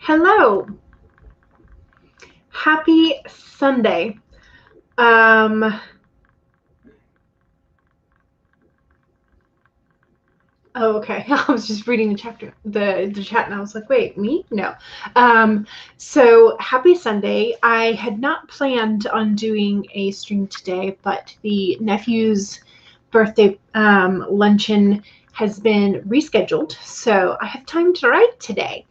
Hello. Happy Sunday. Oh, okay. I was just reading the chapter, the chat, and I was like, wait, me? No. So happy Sunday. I had not planned on doing a stream today, but the nephew's birthday luncheon has been rescheduled, so I have time to write today.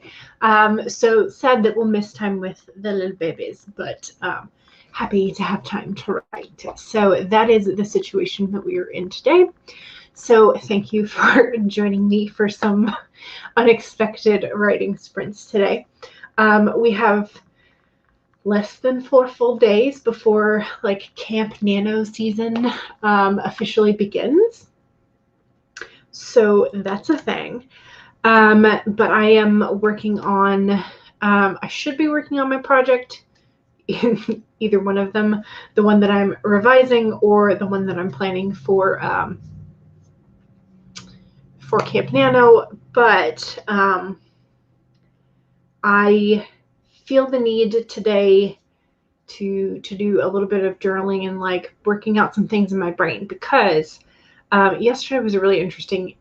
So sad that we'll miss time with the little babies, but happy to have time to write. So that is the situation that we are in today. So thank you for joining me for some unexpected writing sprints today. We have less than 4 full days before like Camp Nano season officially begins. So that's a thing. But I am working on, I should be working on my project, either one of them, the one that I'm revising or the one that I'm planning for Camp Nano, but I feel the need today to do a little bit of journaling and like working out some things in my brain, because yesterday was a really interesting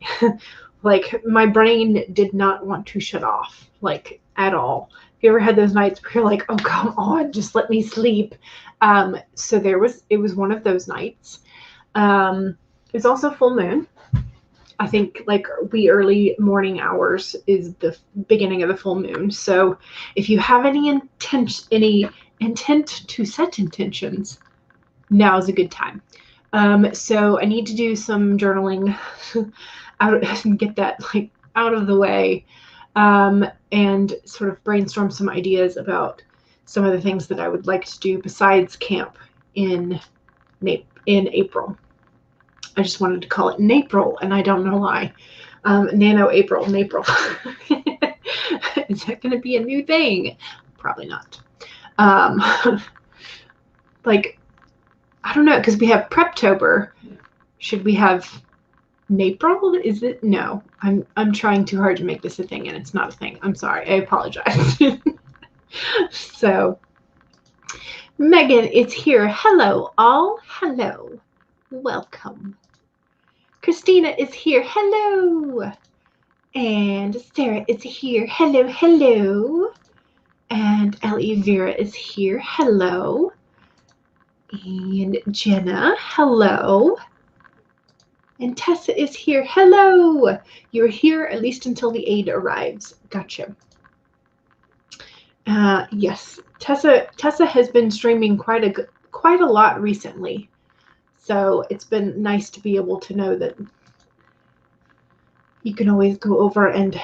like my brain did not want to shut off, like, at all. Have you ever had those nights where you're like, oh, come on, just let me sleep? So it was one of those nights. It's also full moon. I think like wee early morning hours is the beginning of the full moon. So if you have any intent to set intentions, now is a good time. So I need to do some journaling and get that like out of the way, and sort of brainstorm some ideas about some of the things that I would like to do besides camp in April. I just wanted to call it Napril, and I don't know why. Nano April, Napril. Is that going to be a new thing? Probably not. Like, I don't know, because we have Preptober. Should we have Napril? Is it? No. I'm trying too hard to make this a thing, and it's not a thing. I'm sorry. I apologize. So, Megan is here. Hello, all. Hello. Welcome. Christina is here. Hello. And Sarah is here. Hello, hello. And Ellie Vera is here. Hello. And Jenna, hello. And Tessa is here. Hello. You're here at least until the aid arrives. Gotcha. Yes, Tessa has been streaming quite a lot recently. So it's been nice to be able to know that you can always go over and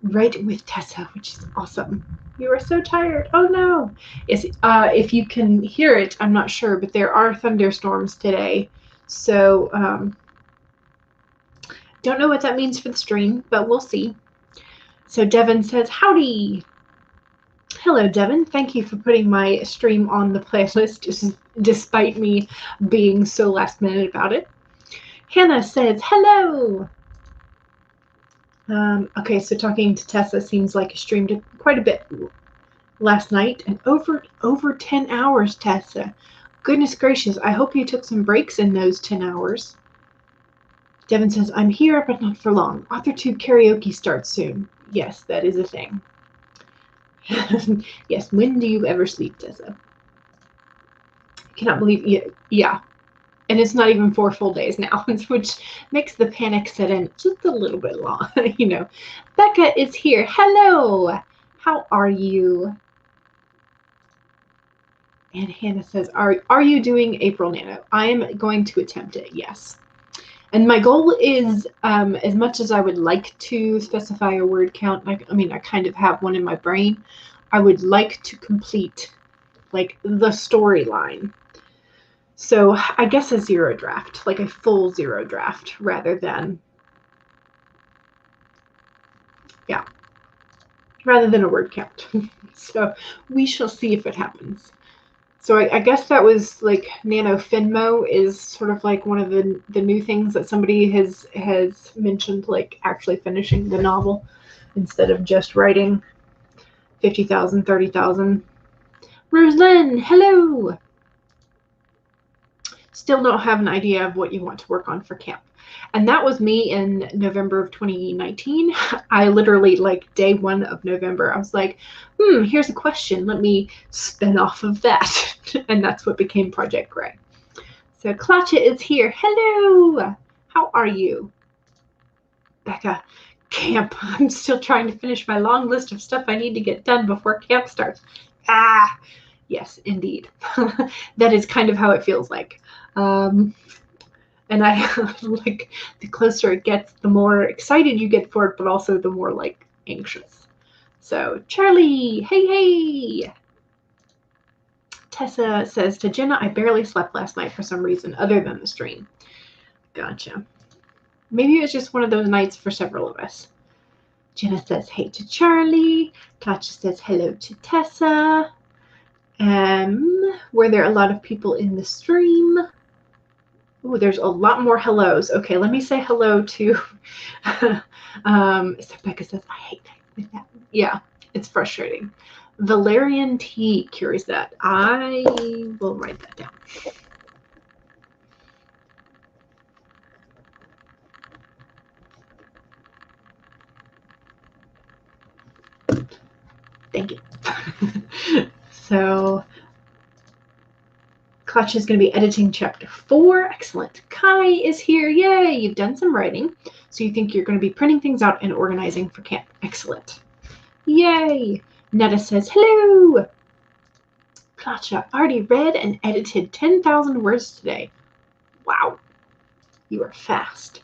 write with Tessa, which is awesome. You are so tired. Oh no. Yes, if you can hear it, I'm not sure, but there are thunderstorms today. So don't know what that means for the stream, but we'll see. So Devin says, howdy. Hello, Devin. Thank you for putting my stream on the playlist, despite me being so last minute about it. Hannah says, hello. Okay, so talking to Tessa seems like I streamed quite a bit last night, and over 10 hours, Tessa. Goodness gracious, I hope you took some breaks in those 10 hours. Devin says, I'm here, but not for long. AuthorTube karaoke starts soon. Yes, that is a thing. Yes, when do you ever sleep, Tessa? I cannot believe it. Yeah. And it's not even 4 full days now, which makes the panic set in just a little bit long, you know. Becca is here. Hello. How are you? And Hannah says, are you doing April Nano? I am going to attempt it, yes. And my goal is, as much as I would like to specify a word count, I kind of have one in my brain, I would like to complete, like, the storyline. So I guess a 0 draft, like a full 0 draft, rather than a word count. So we shall see if it happens. So I guess that was like NaNoWriMo is sort of like one of the new things that somebody has mentioned, like actually finishing the novel instead of just writing 50,000, 30,000. Rosalind, hello. Still don't have an idea of what you want to work on for camp. And that was me in November of 2019. I literally, like day 1 of November, I was like, here's a question. Let me spin off of that. And that's what became Project Gray. So Klacha is here. Hello. How are you? Becca, camp. I'm still trying to finish my long list of stuff I need to get done before camp starts. Yes, indeed. That is kind of how it feels like. And I like the closer it gets, the more excited you get for it, but also the more like anxious. So Charlie, hey. Tessa says to Jenna, I barely slept last night for some reason other than the stream. Gotcha. Maybe it was just one of those nights for several of us. Jenna says hey to Charlie. Katja says hello to Tessa. Were there a lot of people in the stream? Oh, there's a lot more hellos. Okay, let me say hello to Becca says, I hate that. Yeah, it's frustrating. Valerian T. Curious that. I will write that down. Thank you. So Clutch is going to be editing chapter 4. Excellent. Kai is here. Yay, you've done some writing. So you think you're going to be printing things out and organizing for camp. Excellent. Yay. Netta says, hello. Clutch, I've already read and edited 10,000 words today. Wow. You are fast.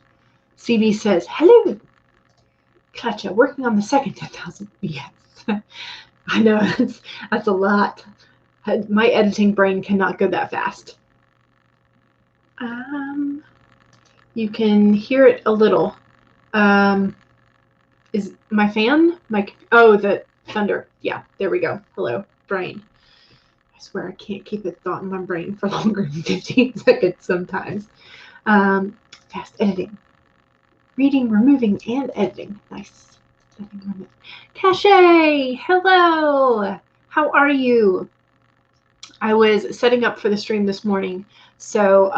CB says, hello. Clutch, working on the second 10,000. Yes. I know, that's a lot. My editing brain cannot go that fast. You can hear it a little. Is my fan? Oh, the thunder. Yeah, there we go. Hello, brain. I swear I can't keep a thought in my brain for longer than 15 seconds sometimes. Fast editing. Reading, removing, and editing. Nice. Cache, hello. How are you? I was setting up for the stream this morning, so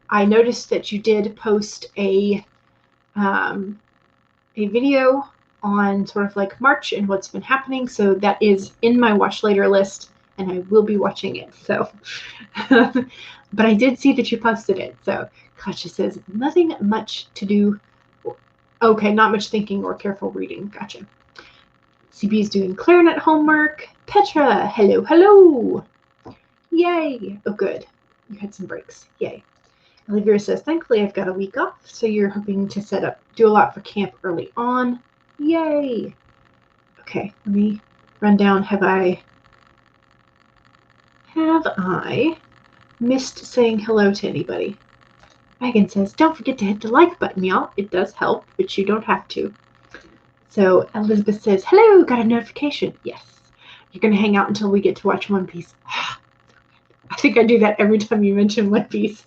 I noticed that you did post a video on sort of like March and what's been happening. So that is in my watch later list, and I will be watching it. So, but I did see that you posted it. So Katja says nothing much to do. Okay, not much thinking or careful reading. Gotcha. CB is doing clarinet homework. Petra, hello. Yay. Oh, good. You had some breaks. Yay. Olivia says, thankfully I've got a week off, so you're hoping to do a lot for camp early on. Yay. Okay, let me run down. Have I missed saying hello to anybody? Megan says, don't forget to hit the like button, y'all. It does help, but you don't have to. So Elizabeth says, hello, got a notification. Yes. You're going to hang out until we get to watch One Piece. I think I do that every time you mention One Piece.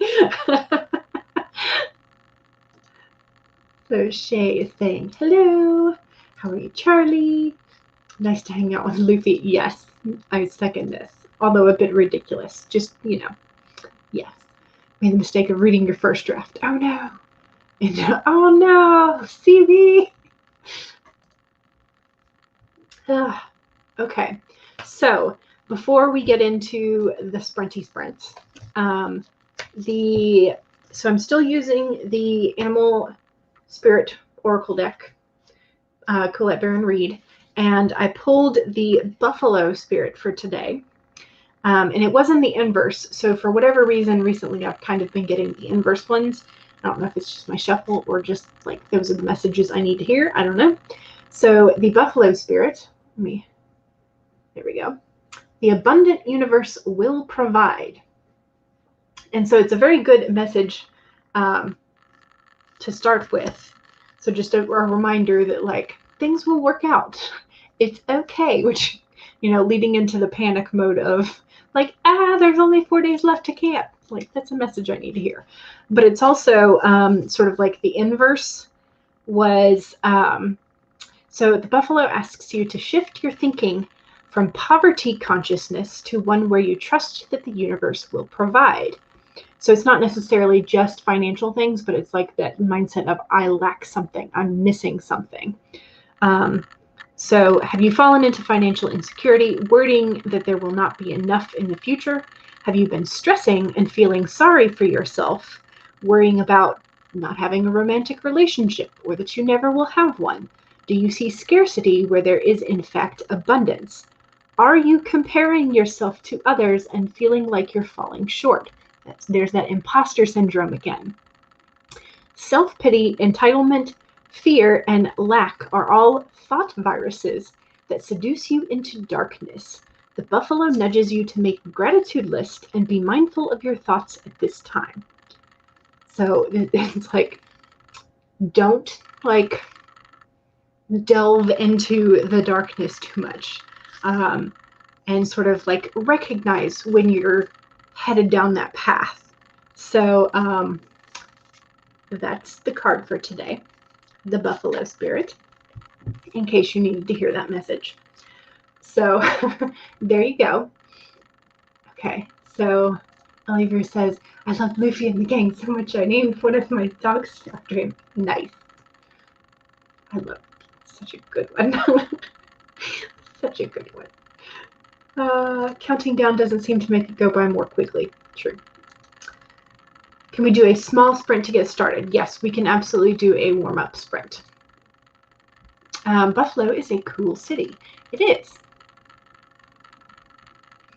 So Shay is saying, hello. How are you, Charlie? Nice to hang out with Luffy. Yes, I second this. Although a bit ridiculous. Just, yes. Made the mistake of reading your first draft. Oh no. And, oh no. CB. Okay. So before we get into the sprinty sprints, so I'm still using the Animal Spirit Oracle deck, Colette Baron Reed, and I pulled the Buffalo Spirit for today. And it wasn't the inverse. So for whatever reason, recently I've kind of been getting the inverse ones. I don't know if it's just my shuffle or just like those are the messages I need to hear. I don't know. So the Buffalo Spirit, there we go. The abundant universe will provide. And so it's a very good message to start with. So just a reminder that like things will work out. It's okay, which, leading into the panic mode of like, there's only 4 days left to camp. Like, that's a message I need to hear. But it's also sort of like the inverse was, so the Buffalo asks you to shift your thinking from poverty consciousness to one where you trust that the universe will provide. So it's not necessarily just financial things, but it's like that mindset of I lack something, I'm missing something. So have you fallen into financial insecurity, worrying that there will not be enough in the future? Have you been stressing and feeling sorry for yourself, worrying about not having a romantic relationship or that you never will have one? Do you see scarcity where there is in fact abundance? Are you comparing yourself to others and feeling like you're falling short? There's that imposter syndrome again. Self-pity, entitlement, fear, and lack are all thought viruses that seduce you into darkness. The buffalo nudges you to make a gratitude list and be mindful of your thoughts at this time. So it's like, don't like delve into the darkness too much, and sort of like recognize when you're headed down that path. So that's the card for today, the Buffalo Spirit, in case you needed to hear that message. So there you go. Okay, so Oliver says, I love Luffy and the gang so much I named one of my dogs after him. Nice. I love it. Such a good one. Such a good one. Counting down doesn't seem to make it go by more quickly. True. Can we do a small sprint to get started? Yes, we can absolutely do a warm-up sprint. Buffalo is a cool city. It is.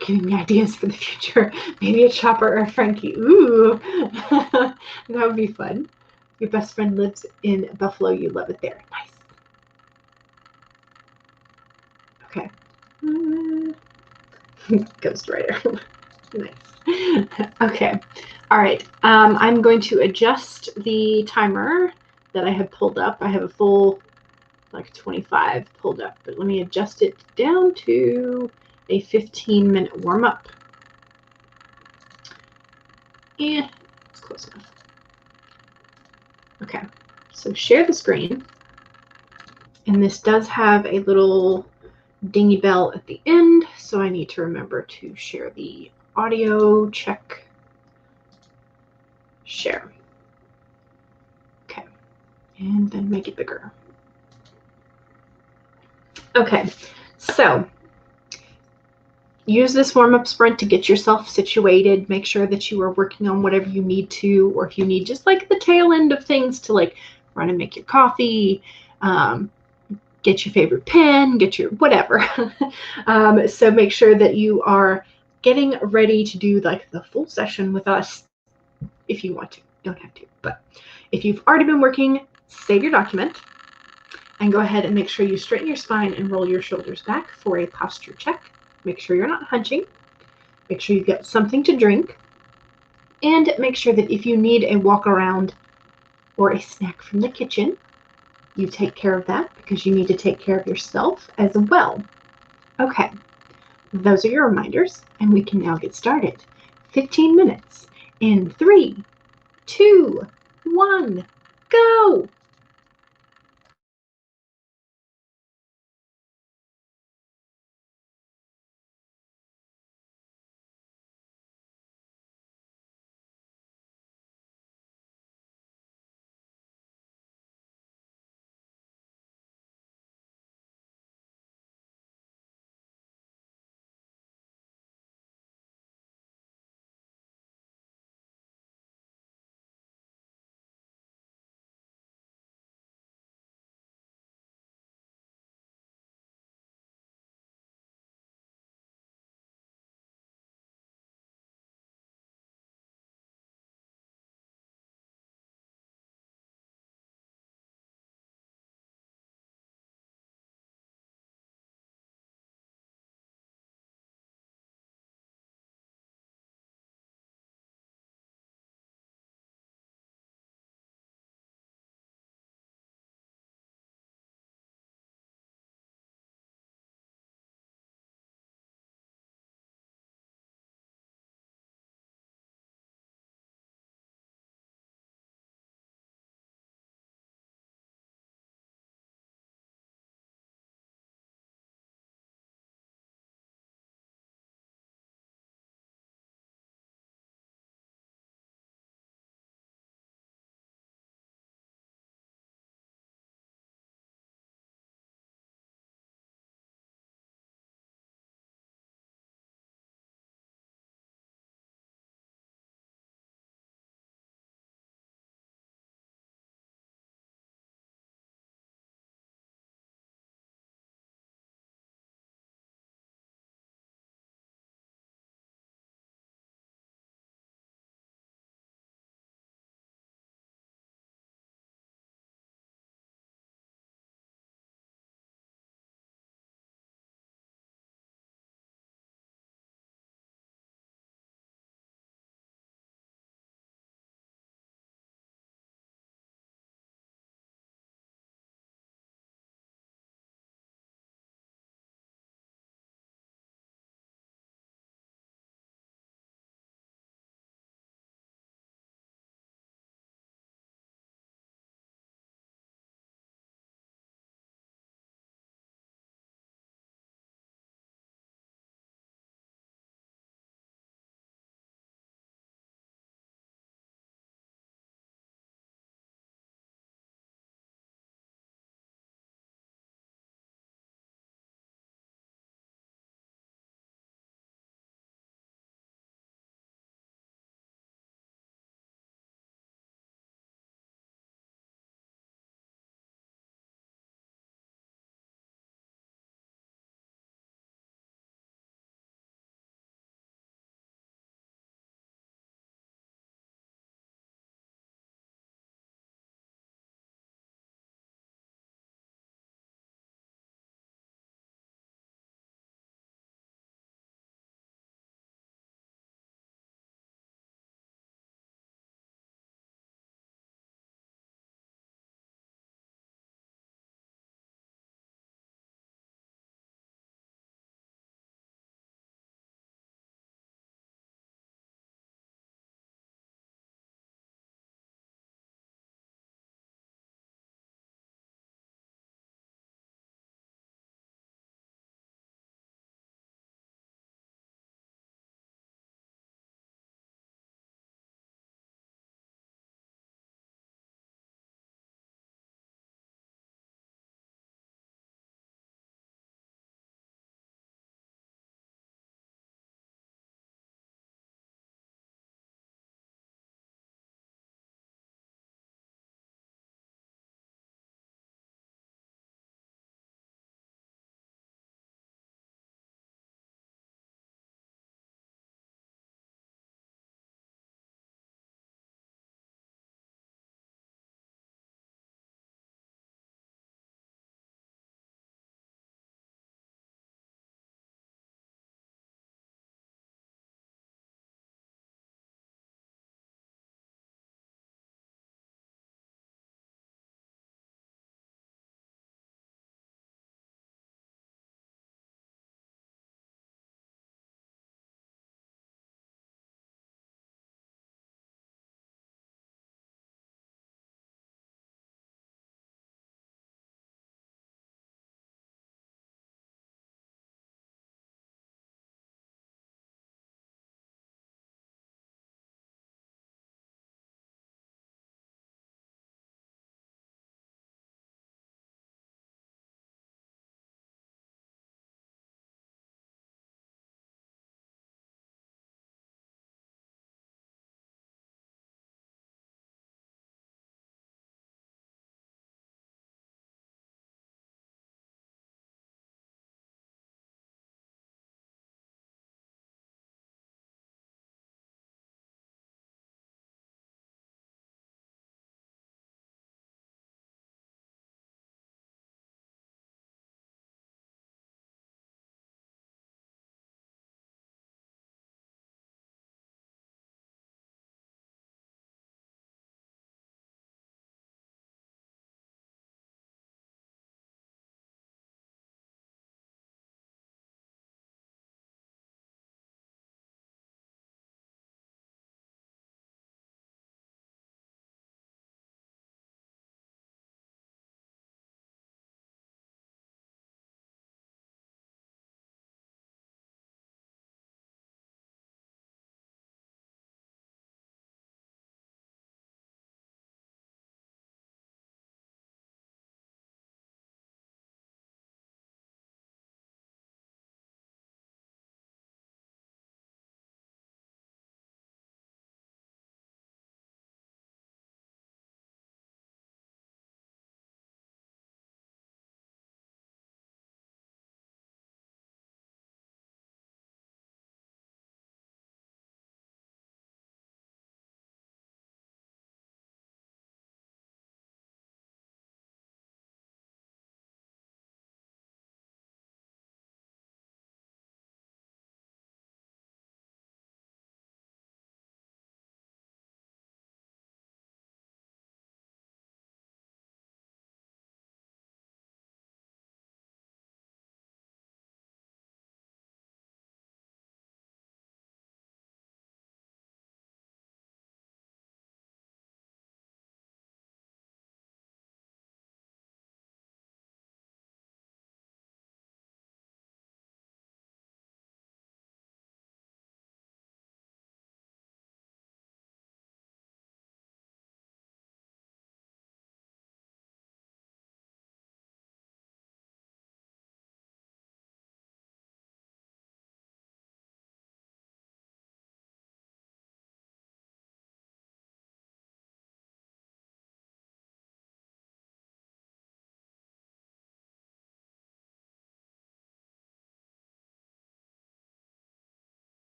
Giving me ideas for the future. Maybe a Chopper or a Frankie. Ooh, that would be fun. Your best friend lives in Buffalo. You love it there. Nice. Okay. Ghost Rider. Nice. Okay. All right. I'm going to adjust the timer that I have pulled up. I have a full like 25 pulled up, but let me adjust it down to a 15-minute warm-up. Yeah, it's close enough. Okay, so share the screen. And this does have a little dingy bell at the end, so I need to remember to share the audio, check, share. Okay, and then make it bigger. Okay, so use this warm-up sprint to get yourself situated. Make sure that you are working on whatever you need to, or if you need just like the tail end of things to like run and make your coffee, get your favorite pen, get your whatever. So make sure that you are getting ready to do like the full session with us if you want to. You don't have to, but if you've already been working, save your document and go ahead and make sure you straighten your spine and roll your shoulders back for a posture check. Make sure you're not hunching. Make sure you get something to drink. And make sure that if you need a walk around or a snack from the kitchen, you take care of that because you need to take care of yourself as well. Okay, those are your reminders, and we can now get started. 15 minutes in 3, 2, 1, go!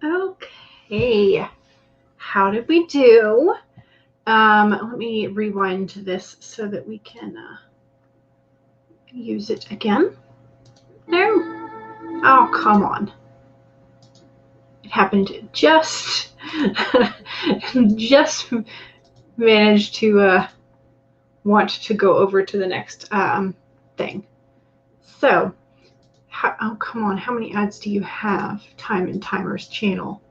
Okay, how did we do? Let me rewind this so that we can use it again. No. Oh, come on. It happened just managed to want to go over to the next thing. So, oh, come on. How many ads do you have? Time and Timer's channel.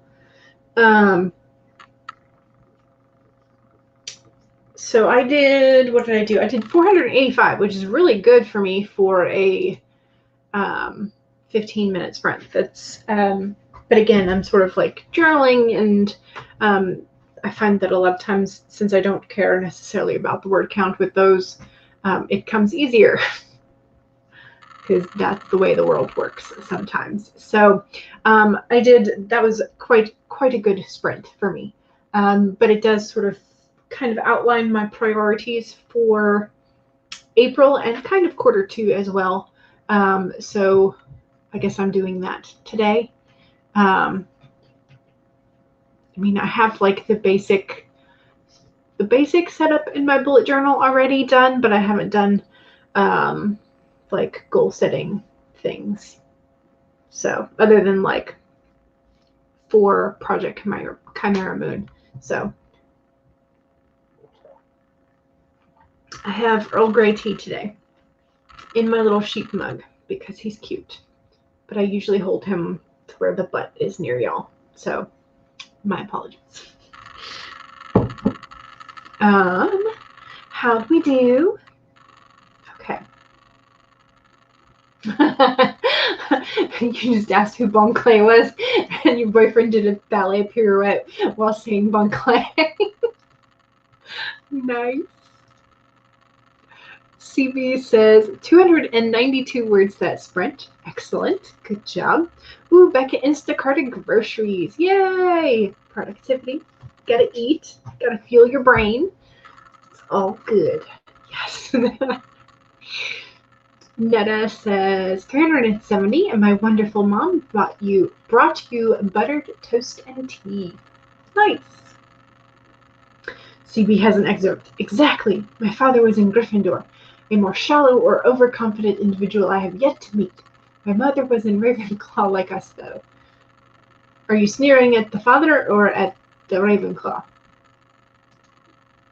So I did, what did I do? I did 485, which is really good for me for a 15-minute sprint. That's, but again, I'm sort of like journaling, and I find that a lot of times, since I don't care necessarily about the word count with those, it comes easier because that's the way the world works sometimes. So that was quite a good sprint for me. But it does sort of kind of outline my priorities for April and kind of quarter two as well. So I guess I'm doing that today. I mean, I have like the basic setup in my bullet journal already done, but I haven't done like goal setting things. So other than like for Project Chimera Moon. So I have Earl Grey tea today in my little sheep mug because he's cute. But I usually hold him to where the butt is near y'all. So my apologies. How'd we do? Okay. You just asked who Bon Clay was, and your boyfriend did a ballet pirouette while singing Bon Clay. Nice. CB says 292 words that sprint. Excellent. Good job. Ooh, Becca Instacarted groceries. Yay! Productivity. Gotta eat. Gotta fuel your brain. It's all good. Yes. Netta says 370, and my wonderful mom brought you buttered toast and tea. Nice. CB has an excerpt. Exactly. My father was in Gryffindor. A more shallow or overconfident individual I have yet to meet. My mother was in Ravenclaw like us, though. Are you sneering at the father or at the Ravenclaw?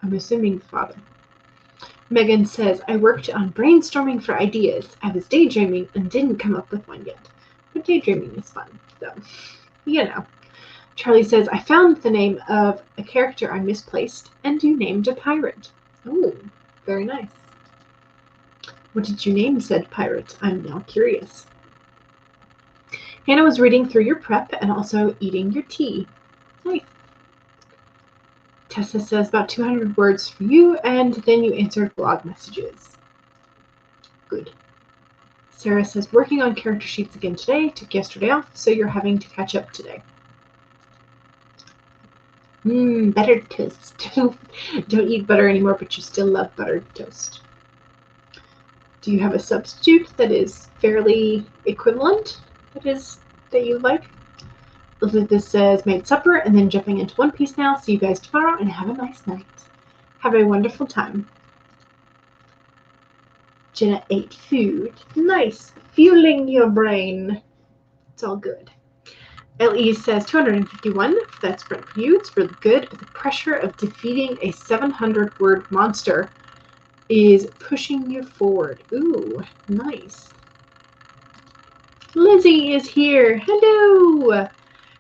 I'm assuming the father. Megan says, I worked on brainstorming for ideas. I was daydreaming and didn't come up with one yet. But daydreaming is fun, so, you know. Charlie says, I found the name of a character I misplaced, and you named a pirate. Oh, very nice. What did you name said pirate? I'm now curious. Hannah was reading through your prep and also eating your tea. Nice. Tessa says about 200 words for you, and then you answered blog messages. Good. Sarah says, working on character sheets again today. Took yesterday off, so you're having to catch up today. Buttered toast. Don't eat butter anymore, but you still love buttered toast. Do you have a substitute that is fairly equivalent that you like? Elizabeth says, made supper and then jumping into One Piece now. See you guys tomorrow and have a nice night. Have a wonderful time. Jenna ate food. Nice. Fueling your brain. It's all good. LE says 251. That's for you. It's really good. The pressure of defeating a 700-word monster is pushing you forward. Ooh, nice. Lizzie is here. Hello.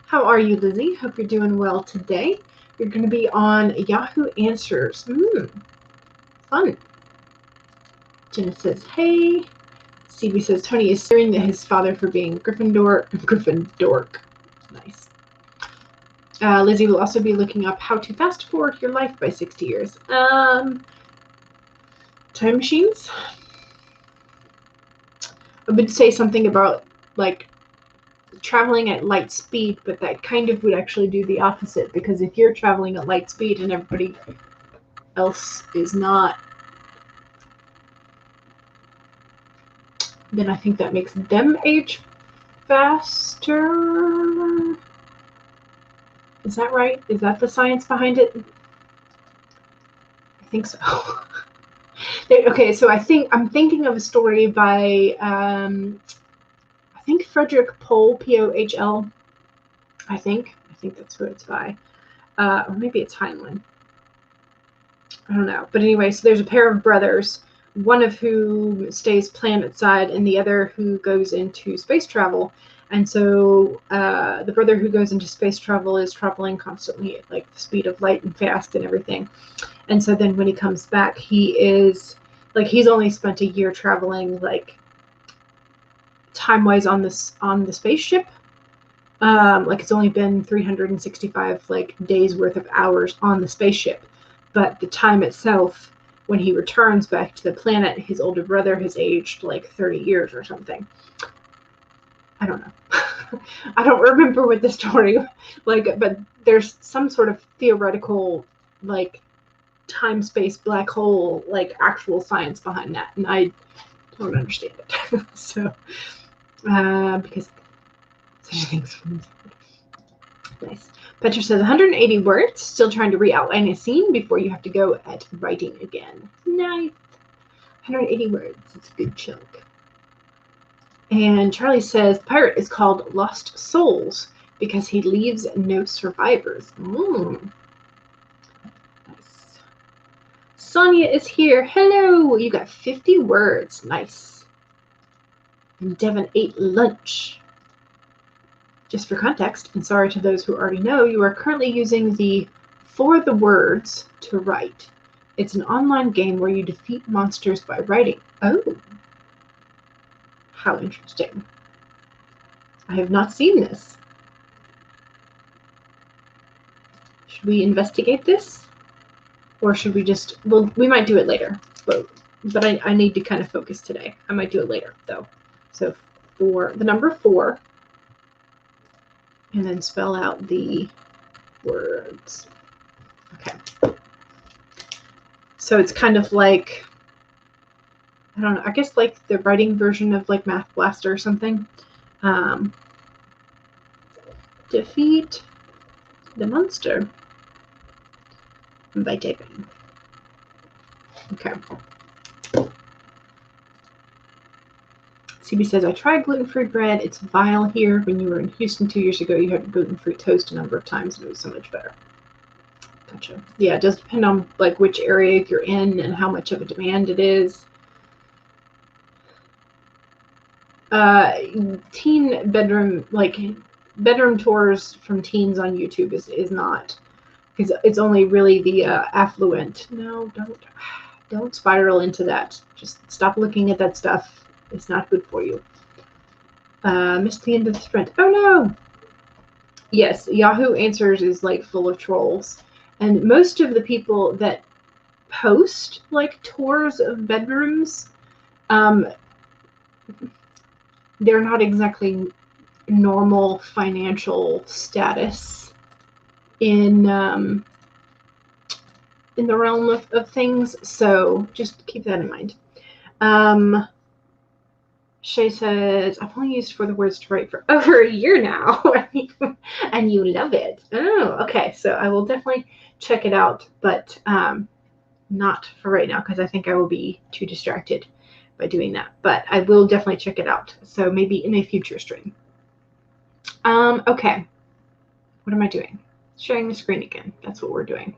How are you, Lizzie? Hope you're doing well today. You're going to be on Yahoo Answers. Fun. Jenna says, hey. CB says, Tony is sneering at his father for being Gryffindor. Nice. Lizzie will also be looking up how to fast forward your life by 60 years. Time machines? I would say something about, like, traveling at light speed, but that kind of would actually do the opposite, because if you're traveling at light speed and everybody else is not, then I think that makes them age faster. Is that right? Is that the science behind it? I think so. Okay, so I'm thinking of a story by I think Frederick Pohl, Pohl. I think that's who it's by, or maybe it's Heinlein. I don't know. But anyway, so there's a pair of brothers, one of who stays planet-side and the other who goes into space travel. And so the brother who goes into space travel is traveling constantly at like the speed of light and fast and everything. And so then when he comes back, he is like, he's only spent a year traveling, like time-wise on the spaceship. Like it's only been 365 like days worth of hours on the spaceship. But the time itself, when he returns back to the planet, his older brother has aged like 30 years or something. I don't know. I don't remember what the story, like, but there's some sort of theoretical, like, time-space black hole, like, actual science behind that, and I don't understand it. So, because such things. Nice. Petra says 180 words, still trying to re-outline a scene before you have to go at writing again. Nice. 180 words. It's a good chunk. And Charlie says pirate is called Lost Souls because he leaves no survivors. Nice. Sonia is here. Hello. You got 50 words. Nice. And Devin ate lunch. Just for context, and sorry to those who already know, you are currently using the For the Words to Write. It's an online game where you defeat monsters by writing. Oh, how interesting. I have not seen this. Should we investigate this? Or should we just, well, we might do it later, but I need to kind of focus today. I might do it later, though. So for the number 4, and then spell out the words. Okay. So it's kind of like, I don't know, I guess like the writing version of like Math Blaster or something. Defeat the monster by typing. Okay. CB says, I tried gluten-free bread. It's vile here. When you were in Houston 2 years ago, you had gluten-free toast a number of times, and it was so much better. Gotcha. Yeah, it does depend on like which area you're in and how much of a demand it is. Teen bedroom, like bedroom tours from teens on YouTube is not, because it's only really the affluent. No, don't spiral into that. Just stop looking at that stuff. It's not good for you. Missed the end of the sprint. Oh no! Yes, Yahoo Answers is like full of trolls. And most of the people that post like tours of bedrooms, they're not exactly normal financial status in the realm of things. So just keep that in mind. Shay says, I've only used For the Words to Write for over a year now, and you love it. Oh, okay. So I will definitely check it out, but not for right now because I think I will be too distracted by doing that. But I will definitely check it out. So maybe in a future stream. Okay. What am I doing? Sharing the screen again. That's what we're doing.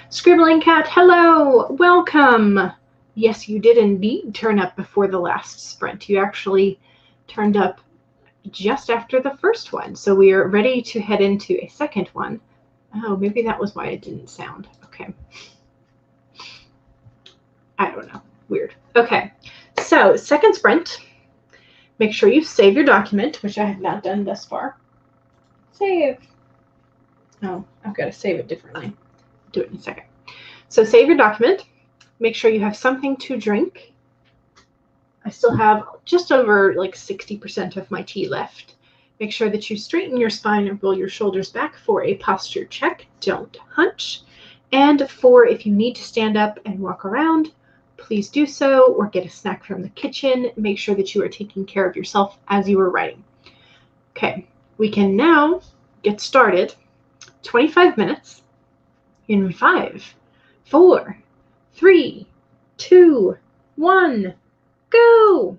Scribbling Cat, hello, welcome. Yes, you did indeed turn up before the last sprint. You actually turned up just after the first one. So we are ready to head into a second one. Oh, maybe that was why it didn't sound. Okay. I don't know. Weird. Okay. So second sprint. Make sure you save your document, which I have not done thus far. Save. Oh, I've got to save it differently. Do it in a second. So save your document. Make sure you have something to drink. I still have just over like 60% of my tea left. Make sure that you straighten your spine and roll your shoulders back for a posture check. Don't hunch. And for if you need to stand up and walk around, please do so, or get a snack from the kitchen. Make sure that you are taking care of yourself as you are writing. Okay, we can now get started. 25 minutes in 5, 4, 3, 2, 1, go!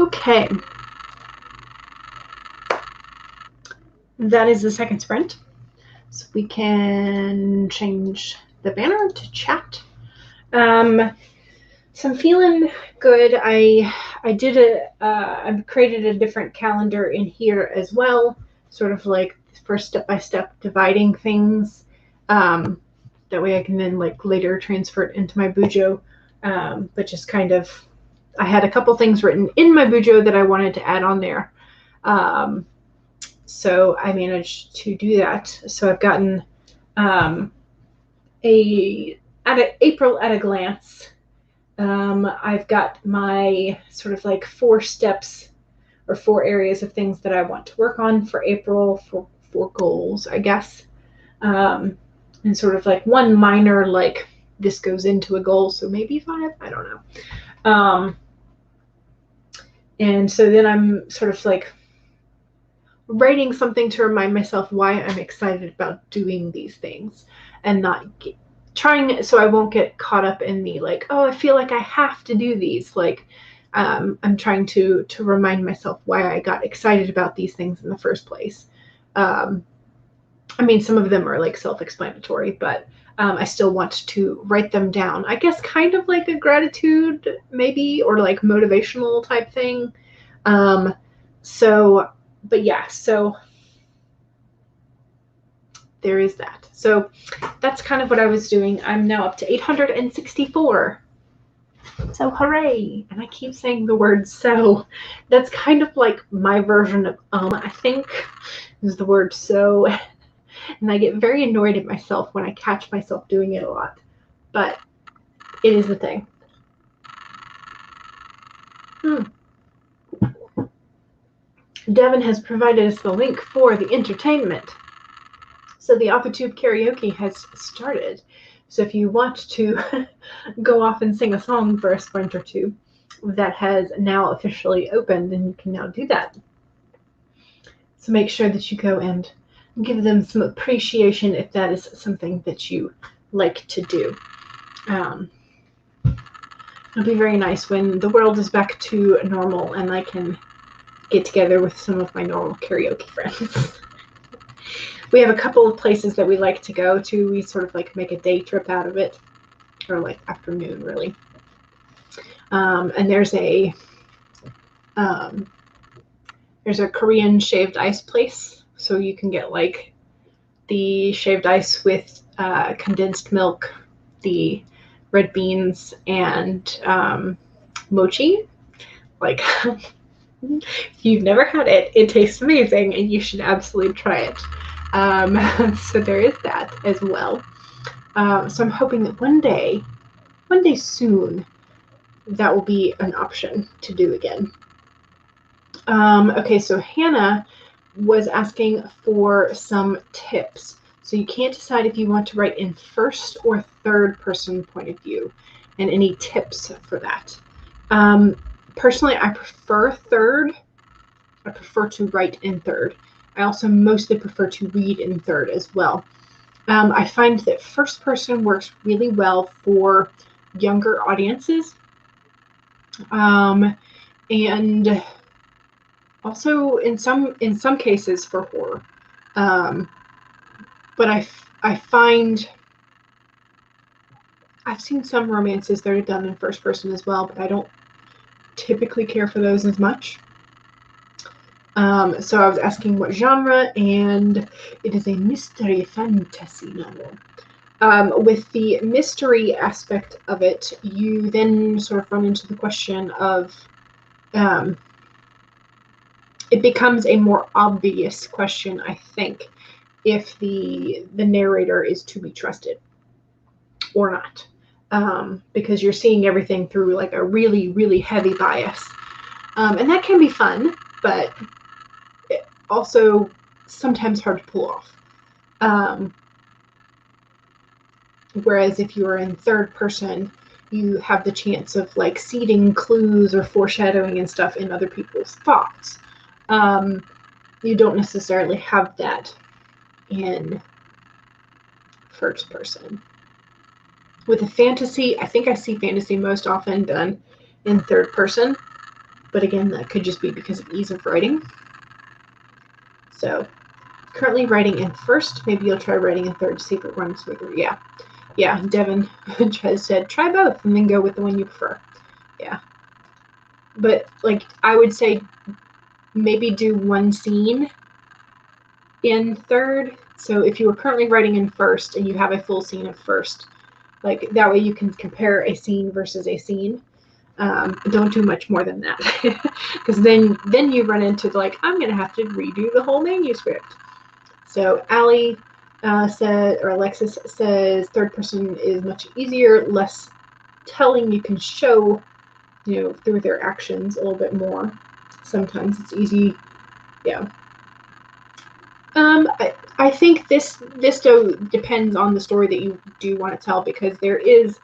Okay. That is the second sprint. So we can change the banner to chat. So I'm feeling good. I've created a different calendar in here as well, sort of like for step-by-step dividing things. That way I can then like later transfer it into my Bujo. But just kind of, I had a couple things written in my Bujo that I wanted to add on there. So I managed to do that. So I've gotten April at a glance. I've got my sort of like 4 steps or 4 areas of things that I want to work on for April, for goals, I guess. And sort of like one minor, like this goes into a goal, so maybe 5, I don't know. And so then I'm sort of like writing something to remind myself why I'm excited about doing these things, and not trying, so I won't get caught up in the like, oh, I feel like I have to do these. Like, I'm trying to remind myself why I got excited about these things in the first place. I mean, some of them are like self-explanatory, but I still want to write them down. I guess kind of like a gratitude, maybe, or like motivational type thing. But yeah, so there is that. So that's kind of what I was doing. I'm now up to 864. So hooray. And I keep saying the word so. That's kind of like my version of I think is the word so. And I get very annoyed at myself when I catch myself doing it a lot. But it is the thing. Devin has provided us the link for the entertainment. So the authortube karaoke has started. So if you want to go off and sing a song for a sprint or two, that has now officially opened, and you can now do that. So make sure that you go and give them some appreciation if that is something that you like to do. It'll be very nice when the world is back to normal and I can get together with some of my normal karaoke friends. We have a couple of places that we like to go to. We sort of like make a day trip out of it, or like afternoon, really. And there's a Korean shaved ice place, so you can get like the shaved ice with condensed milk, the red beans, and mochi. Like, if you've never had it, it tastes amazing, and you should absolutely try it. So there is that as well. So I'm hoping that one day soon, that will be an option to do again. Okay, so Hannah was asking for some tips. So you can't decide if you want to write in first or third person point of view, and any tips for that. Personally, I prefer third. I prefer to write in third. I also mostly prefer to read in third as well. I find that first person works really well for younger audiences, and also in some cases for horror. But I find I've seen some romances that are done in first person as well, but I don't typically care for those as much. So I was asking what genre, and it is a mystery fantasy novel. With the mystery aspect of it, you then sort of run into the question of it becomes a more obvious question, I think, if the narrator is to be trusted or not, because you're seeing everything through like a really, really heavy bias, and that can be fun, but also sometimes hard to pull off. Whereas if you are in third person, you have the chance of like seeding clues or foreshadowing and stuff in other people's thoughts. You don't necessarily have that in first person. With a fantasy, I think I see fantasy most often done in third person, but again, that could just be because of ease of writing. So currently writing in first. Maybe you'll try writing in third to see if it runs smoother. Yeah. Yeah, Devin said, try both and then go with the one you prefer. Yeah. But, like, I would say maybe do one scene in third. So if you were currently writing in first and you have a full scene of first, like, that way you can compare a scene versus a scene. Don't do much more than that. Because then you run into, like, I'm going to have to redo the whole manuscript. So Allie said, or Alexis says, third person is much easier, less telling. You can show, you know, through their actions a little bit more. Sometimes it's easy. Yeah. I think this depends on the story that you do want to tell, because there is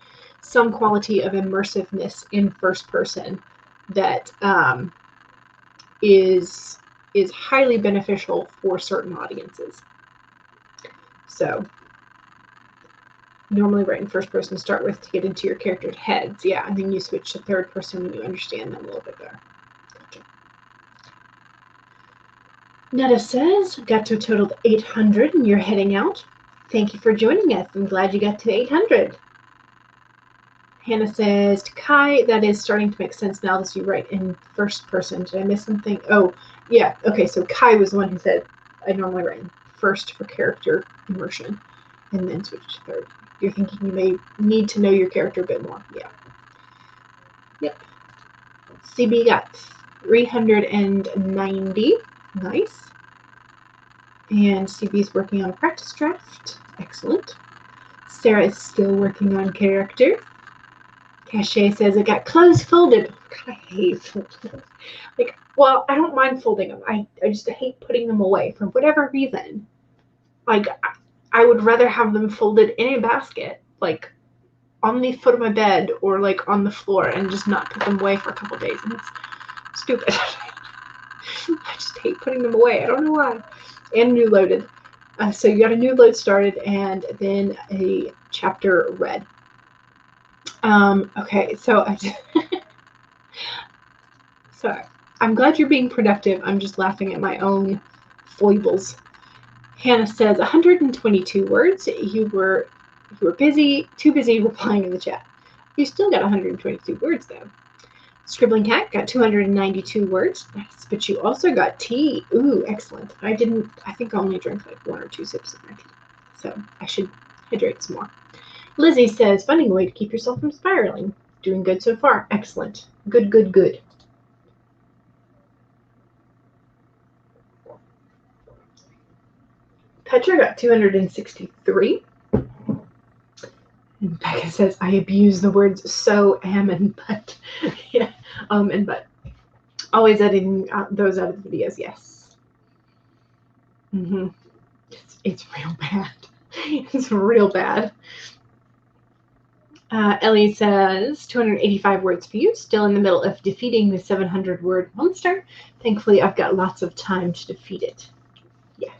some quality of immersiveness in first person that is highly beneficial for certain audiences. So normally write in first person to start with to get into your character's heads, yeah, and then you switch to third person when you understand them a little bit better. Gotcha. Netta says, got to a total of 800 and you're heading out. Thank you for joining us. I'm glad you got to 800. Hannah says, to Kai, that is starting to make sense now that you write in first person. Did I miss something? Oh, yeah. Okay, so Kai was the one who said, I normally write in first for character immersion and then switch to third. You're thinking you may need to know your character a bit more. Yeah. Yep. CB got 390. Nice. And CB's working on a practice draft. Excellent. Sarah is still working on character. Cachet says, I got clothes folded. God, I hate folding. Like, well, I don't mind folding them. I just hate putting them away for whatever reason. Like, I would rather have them folded in a basket, like on the foot of my bed or like on the floor, and just not put them away for a couple days. And it's stupid. I just hate putting them away. I don't know why. And new loaded. So you got a new load started and then a chapter read. Okay, so sorry. I'm glad you're being productive. I'm just laughing at my own foibles. Hannah says 122 words. You were busy, too busy replying in the chat. You still got 122 words though. Scribbling Cat got 292 words. Nice, but you also got tea. Ooh, excellent. I think I only drank like 1 or 2 sips of my tea. So I should hydrate some more. Lizzie says, finding a way to keep yourself from spiraling. Doing good so far. Excellent. Good, good, good. Petra got 263. And Becca says, I abuse the words so, am, and but. Yeah, and but. Always editing those out of the videos, yes. Mm-hmm. It's real bad. It's real bad. Ellie says, 285 words for you. Still in the middle of defeating the 700-word monster. Thankfully, I've got lots of time to defeat it. Yes.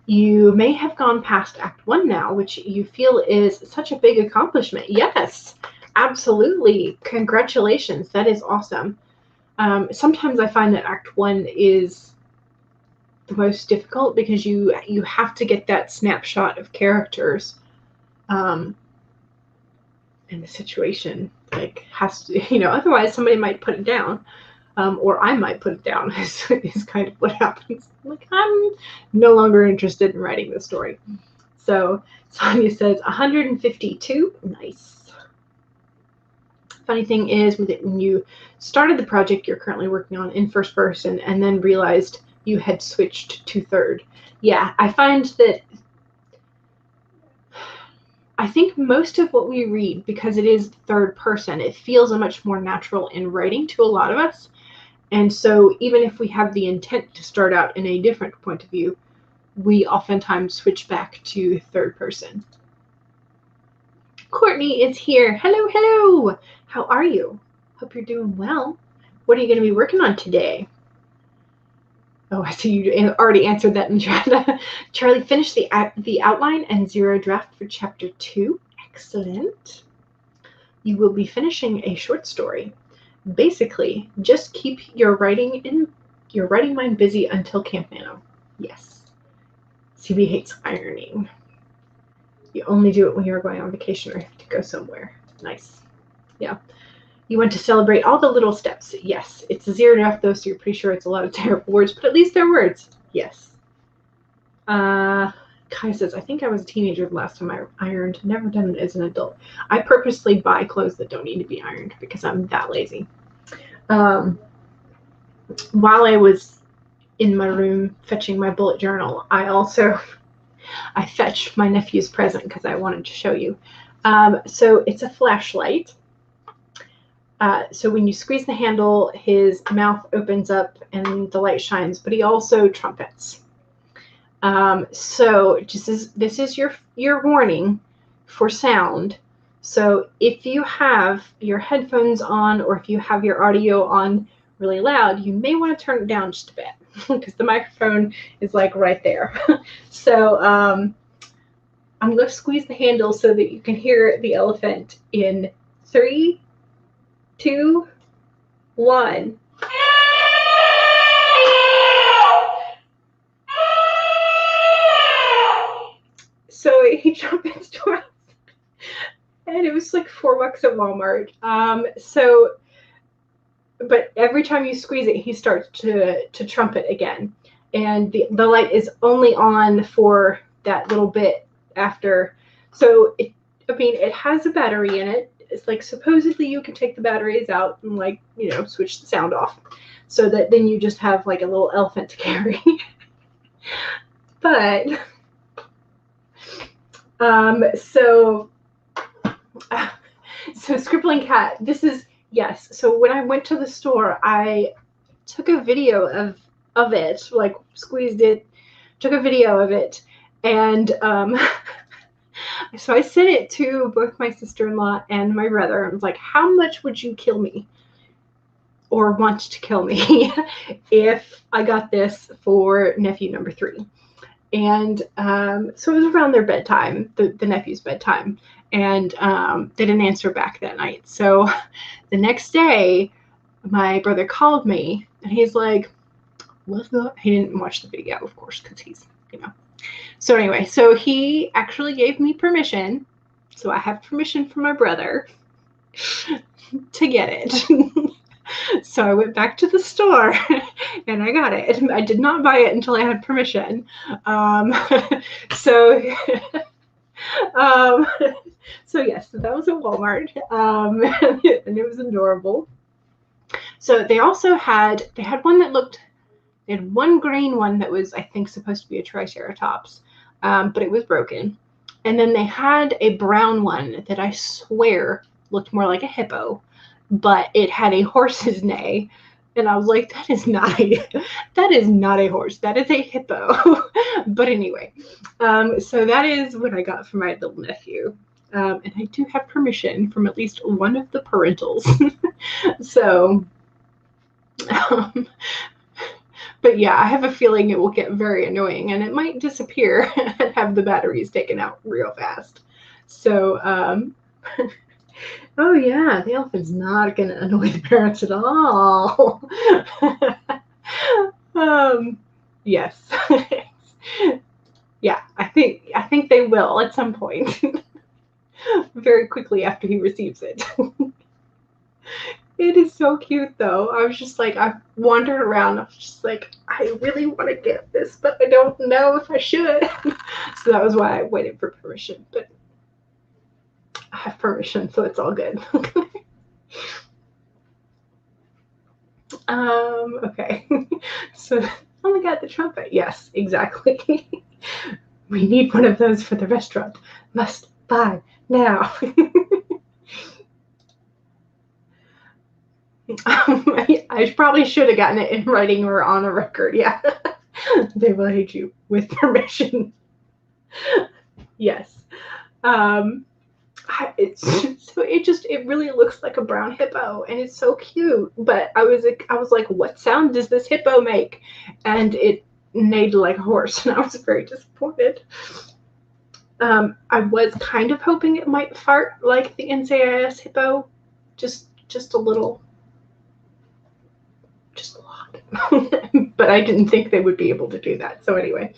You may have gone past Act 1 now, which you feel is such a big accomplishment. Yes, absolutely. Congratulations. That is awesome. Sometimes I find that Act 1 is the most difficult because you have to get that snapshot of characters. And the situation like has to, otherwise somebody might put it down, or I might put it down is kind of what happens. Like, I'm no longer interested in writing this story. So Sonia says 152. Nice. Funny thing is, when you started the project you're currently working on in first person and then realized you had switched to third. Yeah, I find that I think most of what we read, because it is third person, it feels much more natural in writing to a lot of us. And so even if we have the intent to start out in a different point of view, we oftentimes switch back to third person. Courtney is here. Hello, hello. How are you? Hope you're doing well. What are you going to be working on today? Oh, I see you already answered that in chat. Charlie finished the outline and 0 draft for chapter 2. Excellent. You will be finishing a short story. basically just keep your writing mind busy until Camp Nano. Yes. CB hates ironing. You only do it when you're going on vacation or have to go somewhere. Nice. Yeah. You want to celebrate all the little steps. Yes. It's zeroed off though, so you're pretty sure it's a lot of terrible words, but at least they're words. Yes. Kai says, I think I was a teenager the last time I ironed. Never done it as an adult. I purposely buy clothes that don't need to be ironed because I'm that lazy. While I was in my room fetching my bullet journal, I fetched my nephew's present because I wanted to show you. So it's a flashlight. So when you squeeze the handle, his mouth opens up and the light shines, but he also trumpets. So this is your warning for sound. So if you have your headphones on or if you have your audio on really loud, you may want to turn it down just a bit because the microphone is like right there. So I'm going to squeeze the handle so that you can hear the elephant in 3, 2, 1. So he trumpets twice, and it was like $4 at Walmart. But every time you squeeze it, he starts to trumpet again, and the light is only on for that little bit after. So it has a battery in it. It's like supposedly you can take the batteries out and switch the sound off, so that then you just have like a little elephant to carry. But so Scribbling Cat, this is, yes. So when I went to the store, I took a video of it, like squeezed it, took a video of it, and so I sent it to both my sister-in-law and my brother. I was like, how much would you kill me or want to kill me if I got this for nephew number 3? And so it was around their bedtime, the nephew's bedtime, and they didn't answer back that night. So the next day, my brother called me, and he's like, he didn't watch the video, of course, because he's, So anyway, so he actually gave me permission. So I have permission from my brother to get it. So I went back to the store and I got it. I did not buy it until I had permission. So yes, so that was at Walmart, and it was adorable. So they also had one green one that was, I think, supposed to be a triceratops, but it was broken. And then they had a brown one that I swear looked more like a hippo, but it had a horse's neigh, and I was like, that is not a horse, that is a hippo. But anyway, so that is what I got for my little nephew, and I do have permission from at least one of the parentals. So but yeah, I have a feeling it will get very annoying, and it might disappear and have the batteries taken out real fast. So oh yeah, the elephant's not going to annoy the parents at all. Yes. Yeah, I think they will at some point. Very quickly after he receives it. It is so cute though. I was just like, I wandered around. I was just like, I really want to get this, but I don't know if I should. So that was why I waited for permission. But I have permission, so it's all good. Okay. So, oh my God, the trumpet. Yes, exactly. We need one of those for the restaurant. Must buy now. I probably should have gotten it in writing or on a record. Yeah. They will hate you with permission. Yes. It really looks like a brown hippo, and it's so cute. But I was like, what sound does this hippo make? And it neighed like a horse, and I was very disappointed. I was kind of hoping it might fart like the NCIS hippo, just a little. which is a lot. But I didn't think they would be able to do that. So anyway,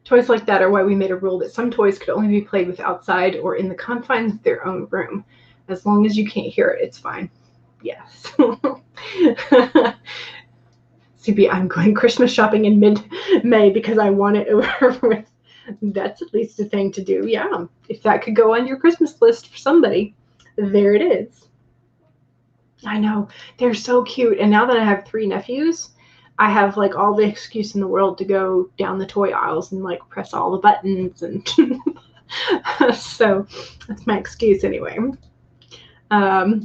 toys like that are why we made a rule that some toys could only be played with outside or in the confines of their own room. As long as you can't hear it, it's fine. Yes. CB, I'm going Christmas shopping in mid-May because I want it over with. That's at least a thing to do. Yeah. If that could go on your Christmas list for somebody, there it is. I know. They're so cute. And now that I have 3 nephews, I have like all the excuse in the world to go down the toy aisles and like press all the buttons. And so that's my excuse anyway. All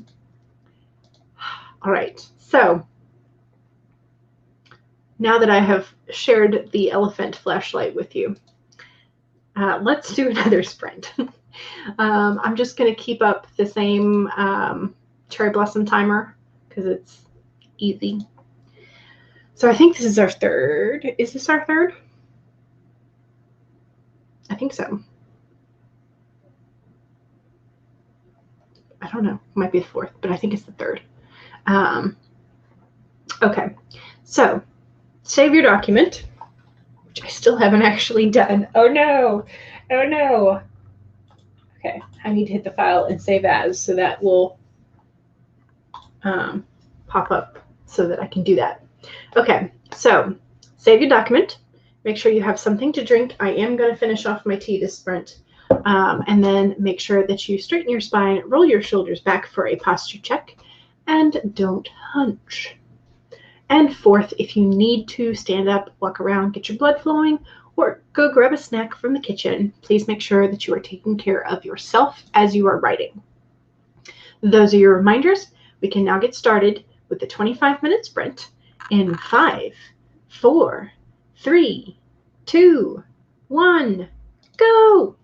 right. So now that I have shared the elephant flashlight with you, let's do another sprint. I'm just going to keep up the same cherry blossom timer because it's easy. So I think this is our 3rd. Is this our 3rd? I think so. I don't know. It might be the 4th, but I think it's the 3rd. Okay. So save your document, which I still haven't actually done. Oh no. Oh no. Okay. I need to hit the file and save as, so that will pop up so that I can do that. Okay. So save your document. Make sure you have something to drink. I am going to finish off my tea this sprint. And then make sure that you straighten your spine, roll your shoulders back for a posture check, and don't hunch. And 4th, if you need to stand up, walk around, get your blood flowing, or go grab a snack from the kitchen, please make sure that you are taking care of yourself as you are writing. Those are your reminders. We can now get started with the 25-minute sprint in 5, 4, 3, 2, 1, go!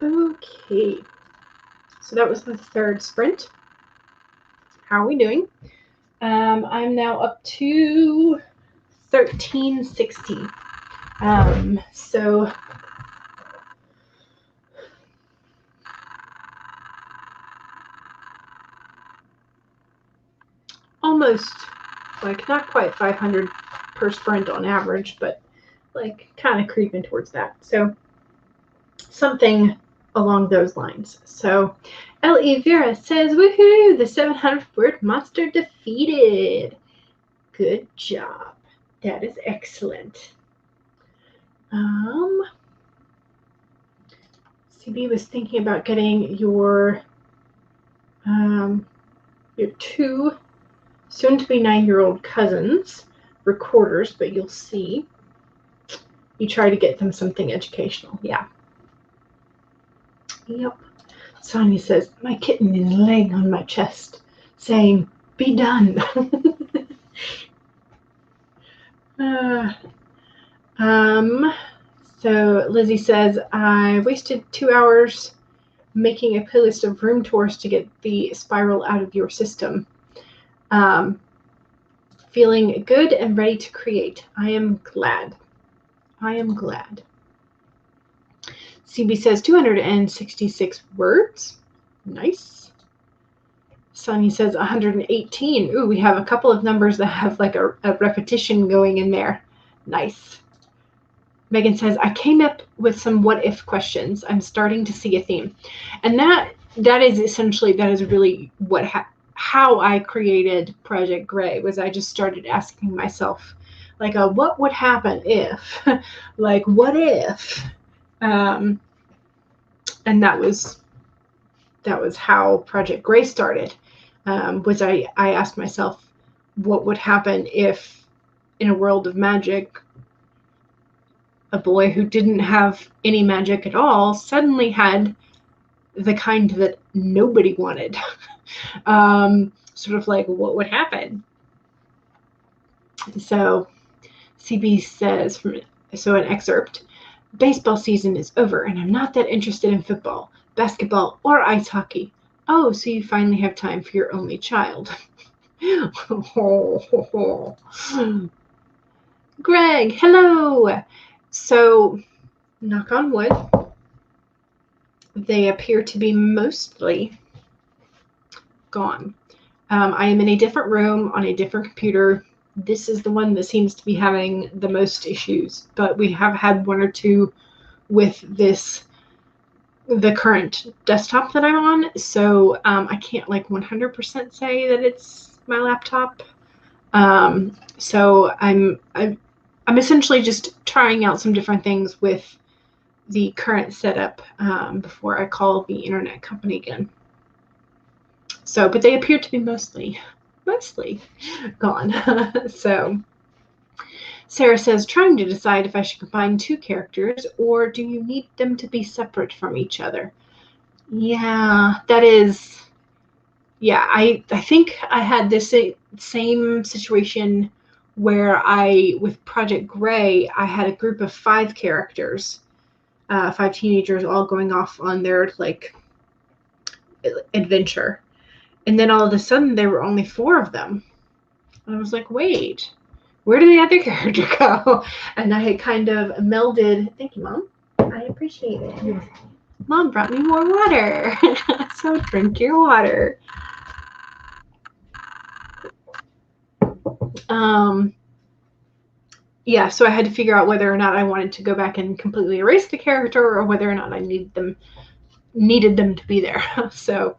Okay, so that was the third sprint. How are we doing? I'm now up to 1360. So almost, like, not quite 500 per sprint on average, but like kind of creeping towards that. So something along those lines. So L.E. Vera says, woohoo, the 700 word monster defeated. Good job. That is excellent. CB was thinking about getting your two soon-to-be 9-year-old cousins recorders, but you'll see. You try to get them something educational. Yeah. Yep. Sonia says, my kitten is laying on my chest, saying, be done. So Lizzie says, I wasted 2 hours making a playlist of room tours to get the spiral out of your system. Feeling good and ready to create. I am glad. I am glad. CB says 266 words. Nice. Sonny says 118. Ooh, we have a couple of numbers that have like a repetition going in there. Nice. Megan says, I came up with some what if questions. I'm starting to see a theme. And that is essentially, that is really how I created Project Gray, was I just started asking myself, like, what would happen if? Like, what if? And that was how Project Gray started. Was I asked myself, what would happen if, in a world of magic, a boy who didn't have any magic at all suddenly had the kind that nobody wanted. Sort of like, what would happen? So CB says, so an excerpt, baseball season is over and I'm not that interested in football, basketball, or ice hockey. Oh, so you finally have time for your only child. Greg, hello. So, knock on wood, they appear to be mostly gone. I am in a different room on a different computer. This is the one that seems to be having the most issues, but we have had one or two with the current desktop that I'm on. So I can't like 100% say that it's my laptop. So I'm essentially just trying out some different things with the current setup before I call the internet company again. So, but they appear to be mostly gone. So Sarah says, trying to decide if I should combine two characters or do you need them to be separate from each other? Yeah, that is, yeah, I think I had this same situation where with Project Gray, I had a group of 5 characters, 5 teenagers all going off on their like adventure. And then all of a sudden there were only 4 of them. And I was like, wait, where did the other character go? And I had kind of melded. Thank you, Mom. I appreciate it. Mom brought me more water. So drink your water. Yeah, so I had to figure out whether or not I wanted to go back and completely erase the character or whether or not I needed them to be there. So,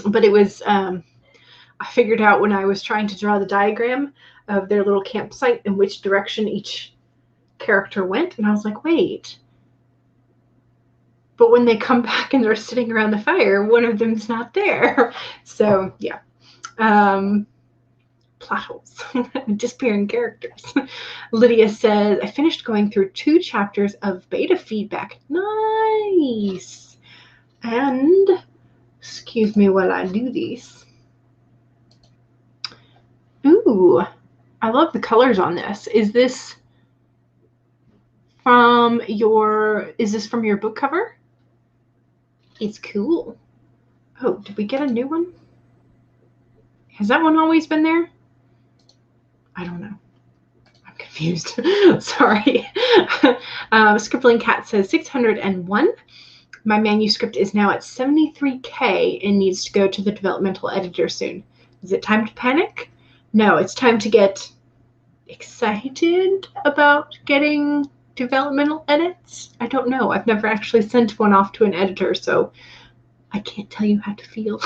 but it was, I figured out when I was trying to draw the diagram of their little campsite in which direction each character went, and I was like, wait, but when they come back and they're sitting around the fire, one of them's not there. So yeah. Plot holes. Disappearing characters. Lydia says, I finished going through 2 chapters of beta feedback. Nice. And excuse me while I do these. Ooh, I love the colors on this. Is this from your book cover? He's cool. Oh, did we get a new one? Has that one always been there? I don't know. I'm confused. Sorry. Scribbling Cat says 601. My manuscript is now at 73K and needs to go to the developmental editor soon. Is it time to panic? No, it's time to get excited about getting developmental edits. I don't know. I've never actually sent one off to an editor, so I can't tell you how to feel.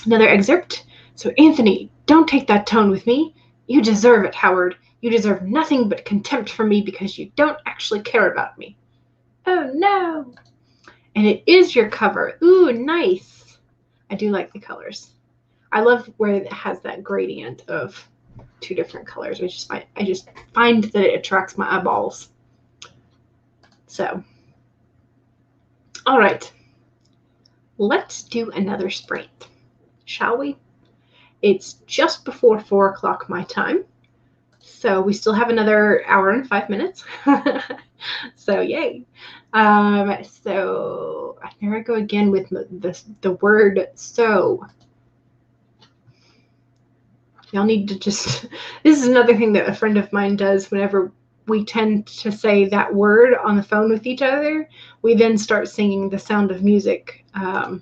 Another excerpt. So, Anthony, don't take that tone with me. You deserve it, Howard. You deserve nothing but contempt from me because you don't actually care about me. Oh, no. And it is your cover. Ooh, nice. I do like the colors. I love where it has that gradient of two different colors. I just find that it attracts my eyeballs. So, all right. Let's do another sprint, shall we? It's just before 4 o'clock my time. So we still have another hour and 5 minutes. So yay. So there I go again with the word so. Y'all need to just, this is another thing that a friend of mine does whenever we tend to say that word on the phone with each other. We then start singing The Sound of Music, a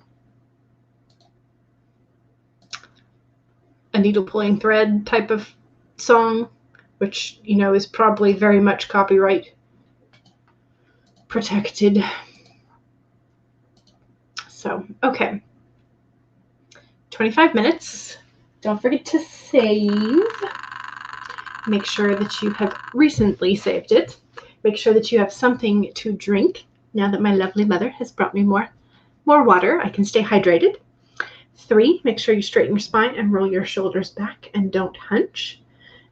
needle pulling thread type of song, which, you know, is probably very much copyright protected. So, okay. 25 minutes. Don't forget to save. Make sure that you have recently saved it. Make sure that you have something to drink. Now that my lovely mother has brought me more water, I can stay hydrated. 3, make sure you straighten your spine and roll your shoulders back and don't hunch.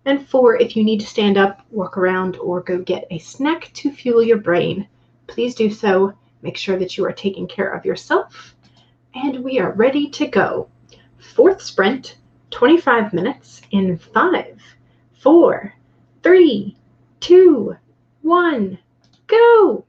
And 4, if you need to stand up, walk around, or go get a snack to fuel your brain, please do so. Make sure that you are taking care of yourself. And we are ready to go. 4th sprint, 25 minutes in 5, 4, 3, 2, 1, go!